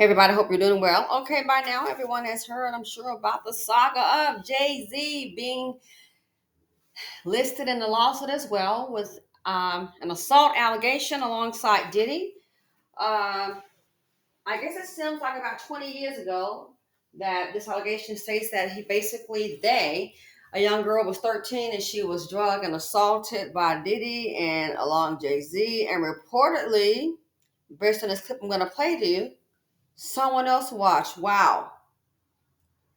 Hey everybody, hope you're doing well. Okay, by now everyone has heard, I'm sure, about the saga of Jay-Z being listed in the lawsuit as well with an assault allegation alongside Diddy. Um, I guess it seems like about 20 years ago that this allegation states that a young girl was 13 and she was drugged and assaulted by Diddy and along Jay-Z, and reportedly, based on this clip I'm going to play to you, someone else watched. Wow.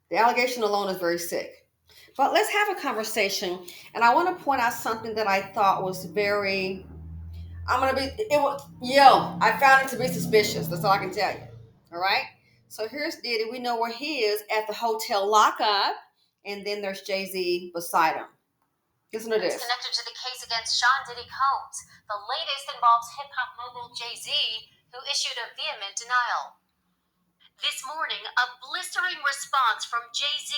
The allegation alone is very sick. But let's have a conversation. And I want to point out something that I thought was very, I found it to be suspicious. That's all I can tell you. All right. So here's Diddy. We know where he is at the hotel lockup. And then there's Jay Z beside him. Listen to this. It's connected to the case against Sean Diddy Combs. The latest involves hip-hop mogul Jay-Z, who issued a vehement denial. This morning, a blistering response from Jay-Z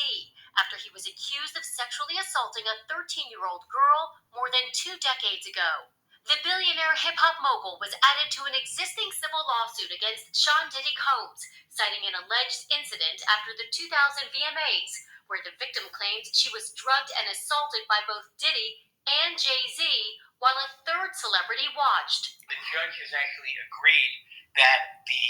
after he was accused of sexually assaulting a 13-year-old girl more than 2 decades ago. The billionaire hip-hop mogul was added to an existing civil lawsuit against Sean Diddy Combs, citing an alleged incident after the 2000 VMAs, where the victim claimed she was drugged and assaulted by both Diddy and Jay-Z while a third celebrity watched. The judge has actually agreed that the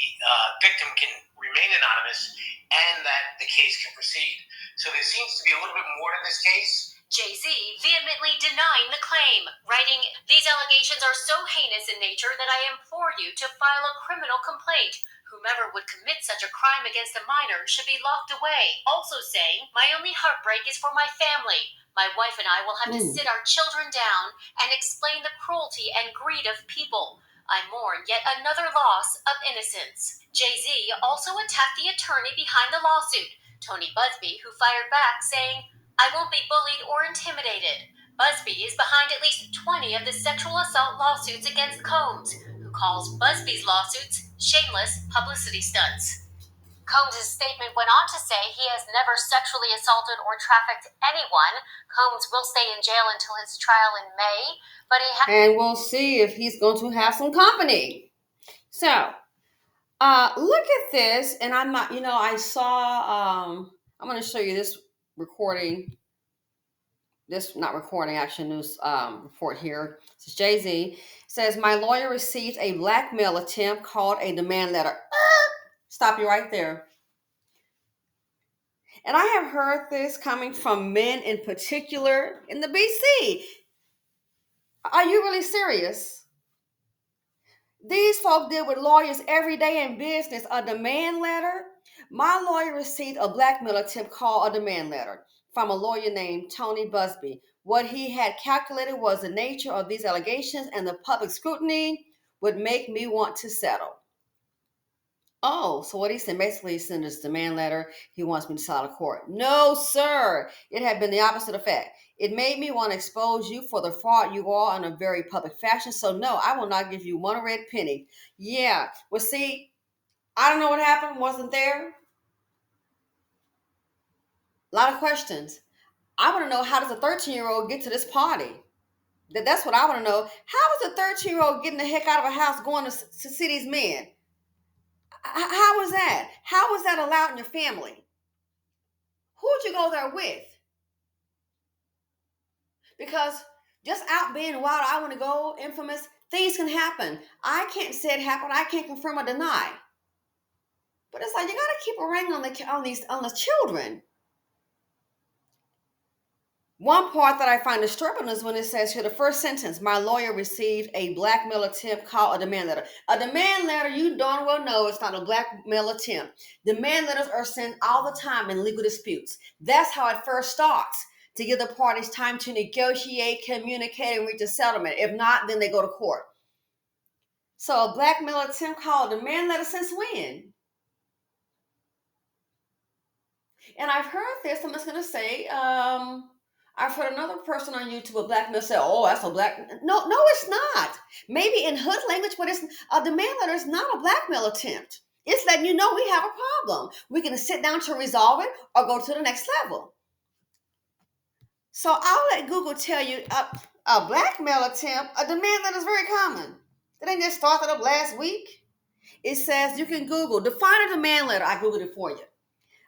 victim can remain anonymous and that the case can proceed. So there seems to be a little bit more to this case. Jay-Z vehemently denying the claim, writing, "These allegations are so heinous in nature that I implore you to file a criminal complaint. Whomever would commit such a crime against a minor should be locked away." Also saying, "My only heartbreak is for my family. My wife and I will have to sit our children down and explain the cruelty and greed of people. I mourn yet another loss of innocence." Jay-Z also attacked the attorney behind the lawsuit, Tony Busby, who fired back saying, "I won't be bullied or intimidated." Busby is behind at least 20 of the sexual assault lawsuits against Combs, who calls Busby's lawsuits shameless publicity stunts. Combs' statement went on to say he has never sexually assaulted or trafficked anyone. Combs will stay in jail until his trial in May, but and we'll see if he's going to have some company. So, look at this, and I'm not, I saw, I'm going to show you this recording. This not recording, actually news report here. This is Jay-Z says, "My lawyer received a blackmail attempt called a demand letter." Stop you right there. And I have heard this coming from men in particular in the BC. Are you really serious? These folk deal with lawyers every day in business. A demand letter? My lawyer received a blackmail attempt called a demand letter from a lawyer named Tony Busby. What he had calculated was the nature of these allegations and the public scrutiny would make me want to settle. Oh, so what he said, basically he sent this demand letter. He wants me to settle court. No, sir. It had been the opposite effect. It made me want to expose you for the fraud you are in a very public fashion. So no, I will not give you one red penny. Yeah. Well, see, I don't know what happened. Wasn't there? A lot of questions. I want to know, how does a 13-year-old get to this party? That's what I want to know. How is a 13-year-old getting the heck out of a house going to see these men? How was that? How was that allowed in your family? Who'd you go there with? Because just out being wild, I want to go, infamous, things can happen. I can't say it happened. I can't confirm or deny. But it's like, you got to keep a ring on the children. One part that I find disturbing is when it says here, the first sentence, "My lawyer received a blackmail attempt called a demand letter." A demand letter, you darn well know it's not a blackmail attempt. Demand letters are sent all the time in legal disputes. That's how it first starts, to give the parties time to negotiate, communicate, and reach a settlement. If not, then they go to court. So a blackmail attempt called a demand letter, since when? And I've heard this, I'm just going to say, I've heard another person on YouTube, a black man, say, "Oh, that's a black." No, it's not. Maybe in hood language, but it's a demand letter is not a blackmail attempt. It's letting you know we have a problem. We can sit down to resolve it or go to the next level. So I'll let Google tell you, a blackmail attempt, a demand letter is very common. They didn't just start that up last week. It says you can Google, define a demand letter. I Googled it for you.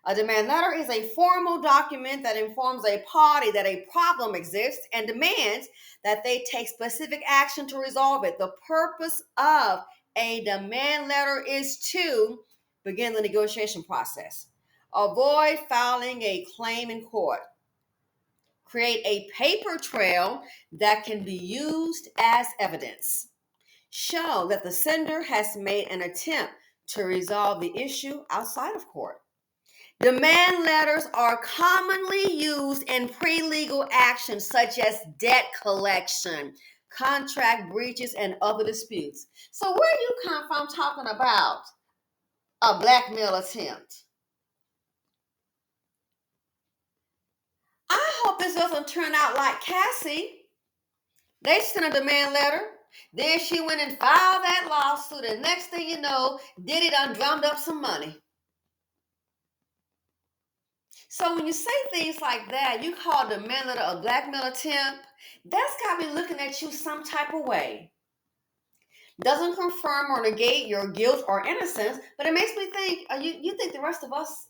A demand letter is a formal document that informs a party that a problem exists and demands that they take specific action to resolve it. The purpose of a demand letter is to begin the negotiation process, avoid filing a claim in court, create a paper trail that can be used as evidence, show that the sender has made an attempt to resolve the issue outside of court. Demand letters are commonly used in pre-legal actions such as debt collection, contract breaches, and other disputes. So where do you come from talking about a blackmail attempt? I hope this doesn't turn out like Cassie. They sent a demand letter. Then she went and filed that lawsuit, and next thing you know, Diddy done drummed up some money. So when you say things like that, you call the demand letter a blackmail attempt, that's got me looking at you some type of way. Doesn't confirm or negate your guilt or innocence, but it makes me think, you think the rest of us,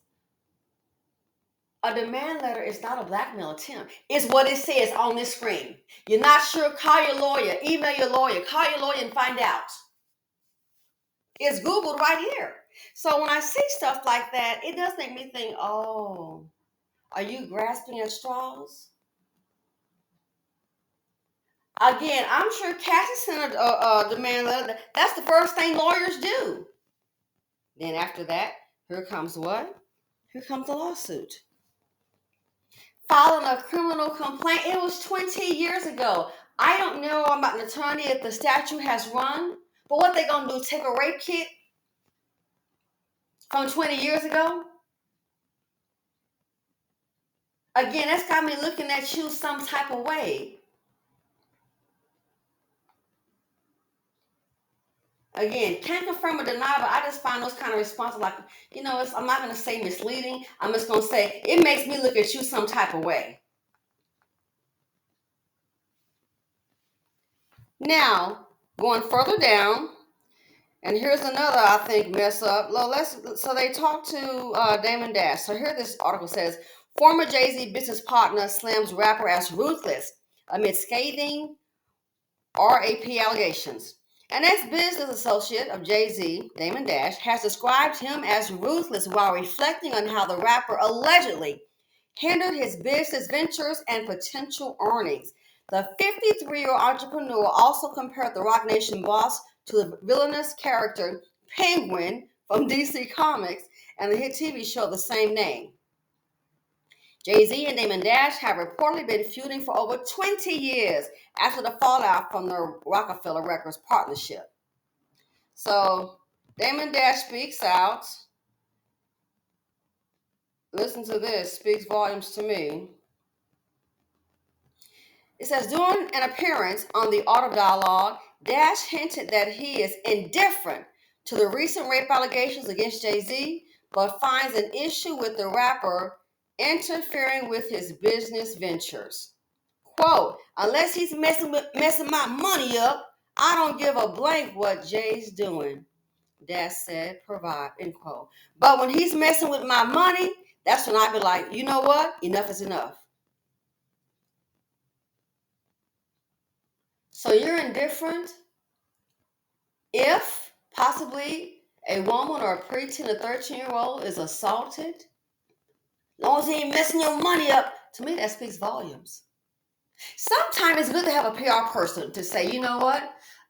a demand letter is not a blackmail attempt. It's what it says on this screen. You're not sure, call your lawyer, email your lawyer, call your lawyer and find out. It's Googled right here. So when I see stuff like that, it does make me think, oh, are you grasping at straws? Again, I'm sure Cassie sent a demand letter. That's the first thing lawyers do. Then after that, here comes what? Here comes the lawsuit. Filing a criminal complaint. It was 20 years ago. I don't know about an attorney if the statute has run, but what they gonna do? Take a rape kit from 20 years ago? Again, that's got me looking at you some type of way. Again, can't confirm or deny, but I just find those kind of responses like, I'm not going to say misleading. I'm just going to say it makes me look at you some type of way. Now, going further down, and here's another, I think, mess up. So they talked to Damon Dash. So here this article says, former Jay-Z business partner slams rapper as ruthless amid scathing RAP allegations. An ex-business associate of Jay-Z, Damon Dash, has described him as ruthless while reflecting on how the rapper allegedly hindered his business ventures and potential earnings. The 53-year-old entrepreneur also compared the Roc Nation boss to the villainous character Penguin from DC Comics and the hit TV show the same name. Jay-Z and Damon Dash have reportedly been feuding for over 20 years after the fallout from the Rockefeller Records partnership. So Damon Dash speaks out. Listen to this, speaks volumes to me. It says, during an appearance on the Art of Dialogue, Dash hinted that he is indifferent to the recent rape allegations against Jay-Z, but finds an issue with the rapper interfering with his business ventures. Quote, unless he's messing my money up, I don't give a blank what Jay's doing. Dash said, provide, end quote. But when he's messing with my money, that's when I be like, you know what? Enough is enough. So you're indifferent if possibly a woman or a preteen or 13-year-old is assaulted. As long as he ain't messing your money up, to me that speaks volumes. Sometimes it's good to have a PR person to say, you know what,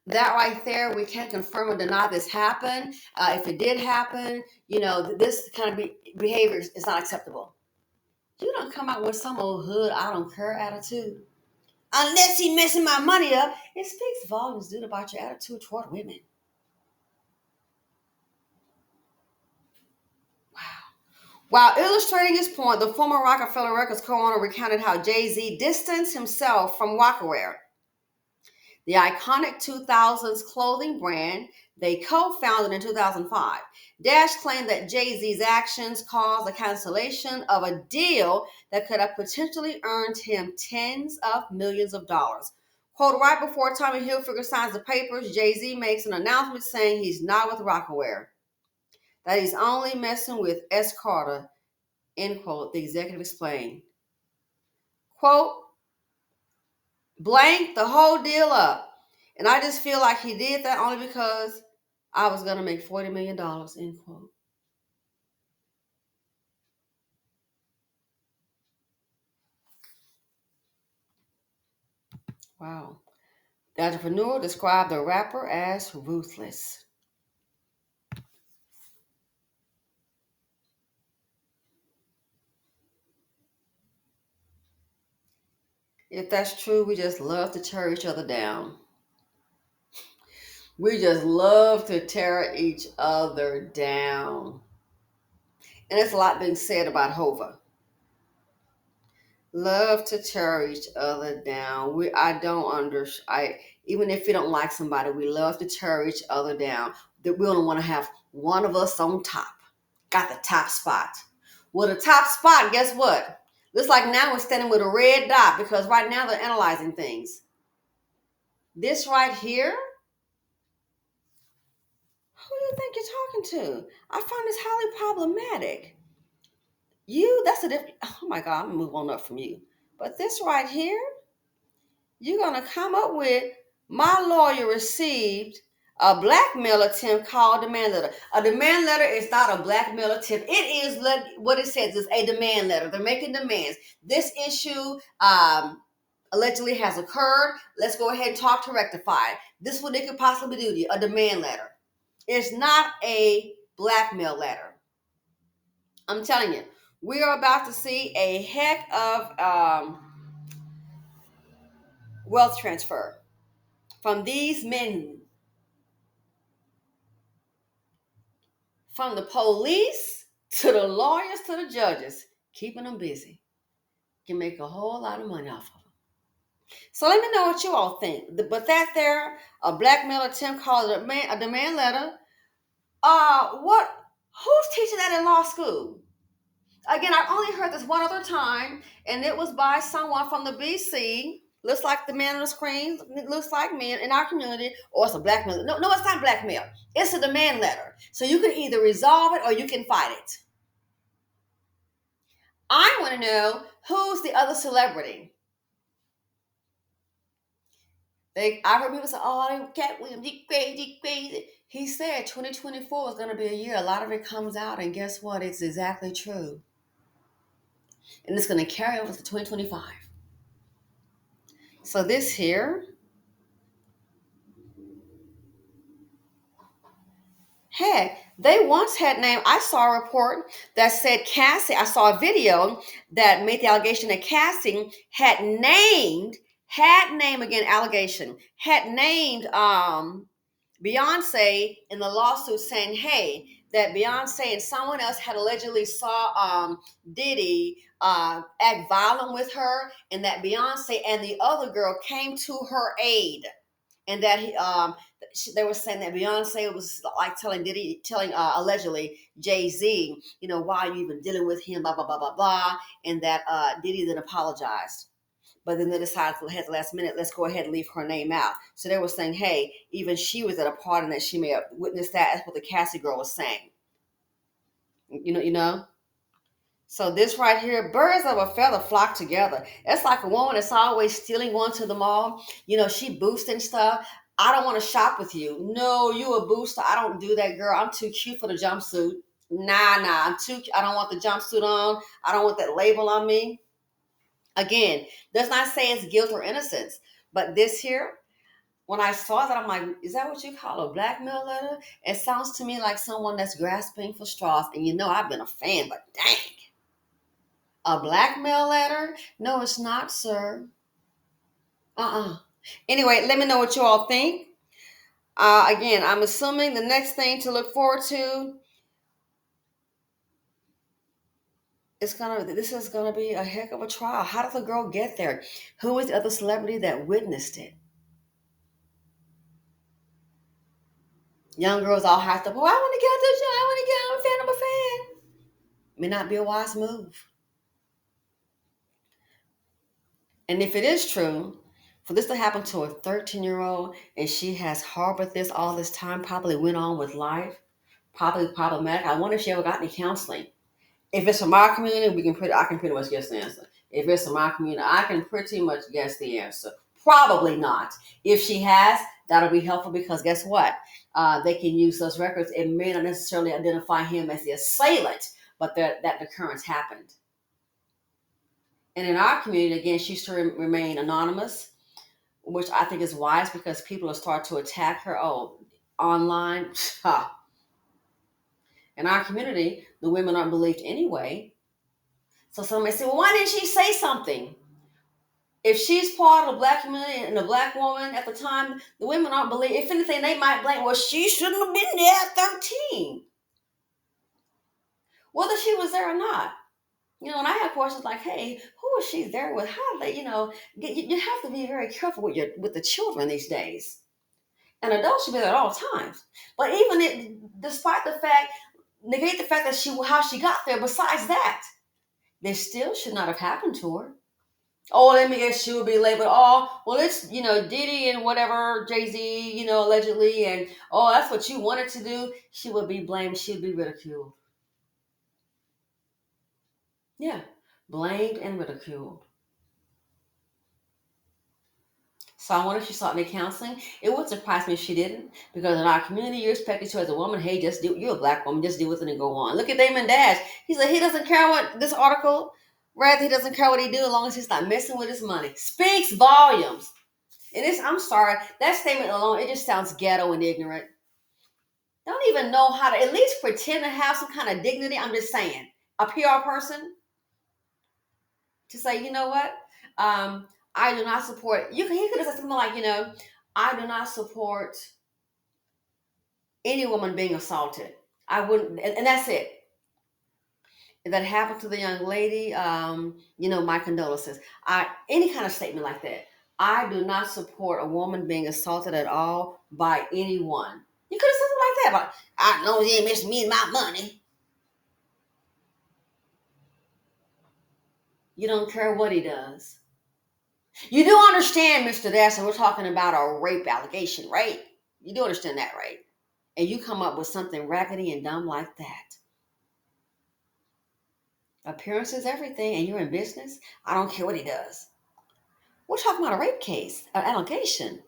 that right there, we can't confirm or deny this happened. If it did happen, this kind of behavior is not acceptable. You don't come out with some old hood, I don't care attitude. Unless he messing my money up, it speaks volumes, dude, about your attitude toward women. While illustrating his point, the former Rockefeller Records co-owner recounted how Jay-Z distanced himself from Rocawear, the iconic 2000s clothing brand they co-founded in 2005. Dash claimed that Jay-Z's actions caused the cancellation of a deal that could have potentially earned him tens of millions of dollars. Quote, right before Tommy Hilfiger signs the papers, Jay-Z makes an announcement saying he's not with Rocawear, that he's only messing with S. Carter, end quote, the executive explained. Quote, blank the whole deal up. And I just feel like he did that only because I was going to make $40 million, end quote. Wow. The entrepreneur described the rapper as ruthless. If that's true, we just love to tear each other down. We just love to tear each other down. And there's a lot being said about Hova. Love to tear each other down. Even if we don't like somebody, we love to tear each other down. That we don't want to have one of us on top. Got the top spot. Well, the top spot, guess what? Looks like now we're standing with a red dot because right now they're analyzing things. This right here, who do you think you're talking to? I find this highly problematic. That's a different, oh my God, I'm gonna move on up from you. But this right here, you're gonna come up with, my lawyer received a blackmail attempt called demand letter. A demand letter is not a blackmail attempt. It is what it says is a demand letter. They're making demands. This issue allegedly has occurred. Let's go ahead and talk to rectify it. This is what they could possibly do to you, a demand letter. It's not a blackmail letter. I'm telling you, we are about to see a heck of wealth transfer from these men, from the police to the lawyers to the judges, keeping them busy. Can make a whole lot of money off of them. So let me know what you all think. But that there, a blackmail attempt called a demand letter. Who's teaching that in law school? Again, I only heard this one other time, and it was by someone from the BC. Looks like the man on the screen. It looks like me in our community, or it's a blackmail. No, it's not blackmail. It's a demand letter. So you can either resolve it or you can fight it. I want to know who's the other celebrity. I heard people say, "Oh, Cat Williams, he crazy." He said 2024 is going to be a year. A lot of it comes out, and guess what? It's exactly true. And it's going to carry over to 2025. So this here, heck, they once had named, I saw a report that said Cassie, I saw a video that made the allegation that Cassie had named Beyonce in the lawsuit, saying, hey, that Beyonce and someone else had allegedly saw Diddy act violent with her, and that Beyonce and the other girl came to her aid, and that they were saying that Beyonce was like telling allegedly Jay-Z, why are you even dealing with him, blah blah blah blah blah, and that Diddy then apologized. But then they decided at the last minute, let's go ahead and leave her name out. So they were saying, hey, even she was at a part and that she may have witnessed that. That's what the Cassie girl was saying. You know? So this right here, birds of a feather flock together. It's like a woman that's always stealing one to the mall. She boosting stuff. I don't want to shop with you. No, you a booster. I don't do that, girl. I'm too cute for the jumpsuit. Nah, I'm too cute. I don't want the jumpsuit on. I don't want that label on me. Again, does not say it's guilt or innocence. But this here, when I saw that, I'm like, is that what you call a blackmail letter? It sounds to me like someone that's grasping for straws. And I've been a fan, but dang. A blackmail letter? No, it's not, sir. Anyway, let me know what you all think. Again, I'm assuming the next thing to look forward to this is gonna be a heck of a trial. How did the girl get there? Who is the other celebrity that witnessed it? Young girls all have to, I want to get out this show. I want to get, I'm a fan, I'm a fan. May not be a wise move. And if it is true, For this to happen to a 13-year-old and she has harbored this all this time, probably went on with life, probably problematic. I wonder if she ever got any counseling. If it's from our community, I can pretty much guess the answer. If it's from our community, I can pretty much guess the answer. Probably not. If she has, that'll be helpful because guess what? They can use those records. It may not necessarily identify him as the assailant, but that the occurrence happened. And in our community, again, she should remain anonymous, which I think is wise because people will start to attack her. Oh, online. In our community, the women aren't believed anyway. So somebody say, well, why didn't she say something? If she's part of the black community and a black woman at the time, the women aren't believed. If anything, they might blame, well, she shouldn't have been there at 13. Whether she was there or not. And I have questions like, hey, who was she there with? How did they, you have to be very careful with the children these days. And adults should be there at all times. But despite the fact, negate the fact that how she got there, besides that, this still should not have happened to her. Oh, let me guess, she would be labeled, oh, well, it's, Diddy and whatever, Jay-Z, allegedly, and, oh, that's what you wanted to do. She would be blamed. She would be ridiculed. Yeah, blamed and ridiculed. So I wonder if she sought any counseling. It would surprise me if she didn't, because in our community, you're expected to, as a woman, hey, you're a black woman, just deal with it and go on. Look at Damon Dash. He said he doesn't care what this article, rather he doesn't care what he do as long as he's not messing with his money. Speaks volumes. And I'm sorry, that statement alone, it just sounds ghetto and ignorant. Don't even know how to at least pretend to have some kind of dignity. I'm just saying, a PR person to say, you know what? I do not support. He could have said something like, I do not support any woman being assaulted. I wouldn't, and that's it. If that happened to the young lady, my condolences. Any kind of statement like that. I do not support a woman being assaulted at all by anyone. You could have said something like that, but I know he ain't missing me and my money. You don't care what he does. You do understand, Mr. Dash, we're talking about a rape allegation, right? You do understand that, right? And you come up with something raggedy and dumb like that. Appearance is everything, and you're in business. I don't care what he does. We're talking about a rape case, an allegation.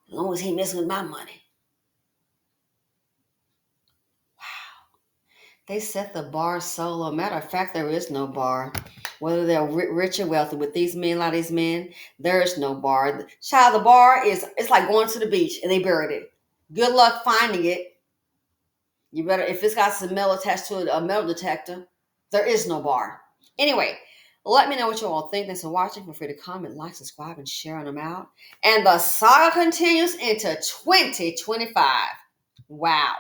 As long as he messing with my money. Wow. They set the bar so low. Matter of fact, there is no bar. Whether they're rich or wealthy, with these men, a lot of these men, there is no bar. Child, the bar it's like going to the beach and they buried it. Good luck finding it. You better, if it's got some metal attached to it, a metal detector, there is no bar. Anyway, let me know what you all think. Thanks for watching. Feel free to comment, like, subscribe, and share them out. And the saga continues into 2025. Wow.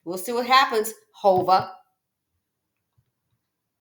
We'll see what happens, Hova.